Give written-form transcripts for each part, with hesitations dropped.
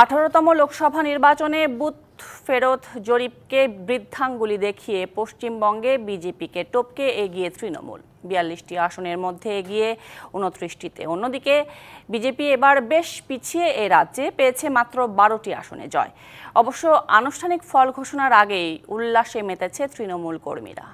18তম লোকসভা নির্বাচনে বুথ ফেরত জরিপকে বৃদ্ধাঙ্গুলি দেখিয়ে পশ্চিমবঙ্গে বিজেপিকে টপকে এগিয়ে তৃণমূল। 42টি আসনের মধ্যে এগিয়ে 29টিতে। অন্যদিকে বিজেপি এবার বেশ পিছিয়ে এ রাজ্যে পেয়েছে মাত্র 12টি আসনে জয়। অবশ্য আনুষ্ঠানিক ফল ঘোষণার আগেই উল্লাসে মেতেছে তৃণমূল কর্মীরা।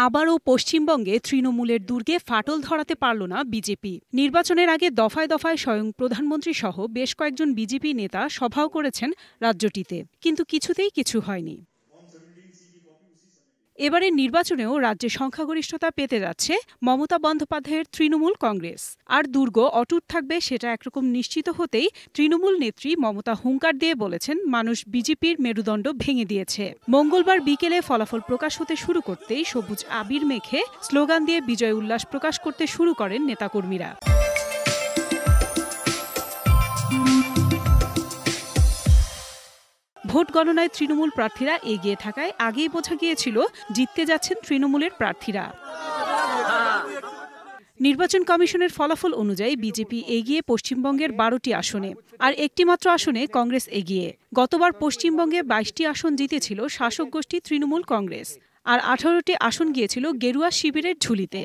আবারও পশ্চিমবঙ্গে তৃণমূলের দুর্গে ফাটল ধরাতে পারল না বিজেপি। নির্বাচনের আগে দফায় দফায় স্বয়ং প্রধানমন্ত্রী সহ বেশ কয়েকজন বিজেপি নেতা সভাও করেছেন রাজ্যটিতে, কিন্তু কিছুতেই কিছু হয়নি। এবারের নির্বাচনেও রাজ্যে সংখ্যাগরিষ্ঠতা পেতে যাচ্ছে মমতা বন্দ্যোপাধ্যায়ের তৃণমূল কংগ্রেস। আর দুর্গ অটুট থাকবে সেটা একরকম নিশ্চিত হতেই তৃণমূল নেত্রী মমতা হুঙ্কার দিয়ে বলেছেন, মানুষ বিজেপির মেরুদণ্ড ভেঙে দিয়েছে। মঙ্গলবার বিকেলে ফলাফল প্রকাশ হতে শুরু করতেই সবুজ আবির মেখে স্লোগান দিয়ে বিজয় উল্লাস প্রকাশ করতে শুরু করেন নেতাকর্মীরা। ভোট গণনায় তৃণমূল প্রার্থীরা এগিয়ে থাকায় আগেই বোঝা গিয়েছিল জিততে যাচ্ছেন তৃণমূলের প্রার্থীরা। নির্বাচন কমিশনের ফলাফল অনুযায়ী বিজেপি এগিয়ে পশ্চিমবঙ্গের 12টি আসনে, আর একটিমাত্র আসনে কংগ্রেস এগিয়ে। গতবার পশ্চিমবঙ্গে 22টি আসন জিতেছিল শাসক গোষ্ঠী তৃণমূল কংগ্রেস, আর 18টি আসন গিয়েছিল গেরুয়া শিবিরের ঝুলিতে।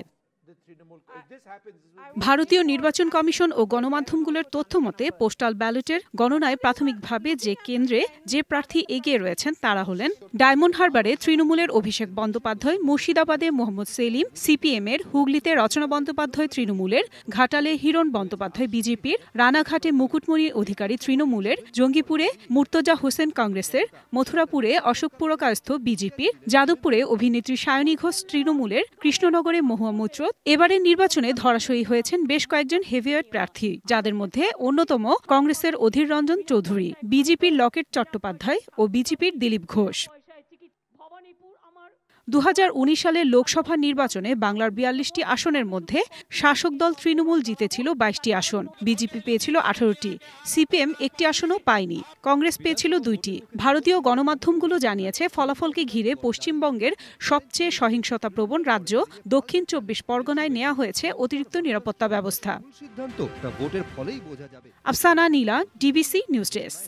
ভারতীয় নির্বাচন কমিশন ও গণমাধ্যমগুলোর তথ্য মতে পোস্টাল ব্যালটের গণনায় প্রাথমিকভাবে যে কেন্দ্রে যে প্রার্থী এগিয়ে রয়েছেন তারা হলেন ডায়মন্ড হারবারে তৃণমূলের অভিষেক বন্দ্যোপাধ্যায়, মুর্শিদাবাদে মোহাম্মদ সেলিম সিপিএম-এর, হুগলিতে রচনা বন্দ্যোপাধ্যায় তৃণমূলের, ঘাটালে হিরণ বন্দ্যোপাধ্যায় বিজেপির, রানাঘাটে মুকুটমণি অধিকারী তৃণমূলের, জঙ্গিপুরে মুর্তজা হোসেন কংগ্রেসের, মথুরাপুরে অশোক পুরকায়স্থ বিজেপির, যাদবপুরে অভিনেত্রী সায়নী ঘোষ তৃণমূলের, কৃষ্ণনগরে মহুয়া মৈত্র। এবারের নির্বাচনে ধরাশয়ী হয়েছেন বেশ কয়েকজন হেভিওয়েট প্রার্থী, যাদের মধ্যে অন্যতম কংগ্রেসের অধীর রঞ্জন চৌধুরী, বিজেপির লকেট চট্টোপাধ্যায় ও বিজেপির দিলীপ ঘোষ। 2019 সালের লোকসভা নির্বাচনে বাংলার 42টি আসনের মধ্যে শাসক দল তৃণমূল জিতেছিল 22টি আসন, বিজেপি পেয়েছিল 18টি, সিপিএম একটি আসনও পায়নি, কংগ্রেস পেয়েছিল 2টি। ভারতীয় গণমাধ্যমগুলো জানিয়েছে ফলাফলকে ঘিরে পশ্চিমবঙ্গের সবচেয়ে সহিংসতাপ্রবণ রাজ্য দক্ষিণ 24 পরগনায় নেওয়া হয়েছে অতিরিক্ত নিরাপত্তা ব্যবস্থা। আফসানা নীলা, ডিবিসি নিউজ ডেস্ক।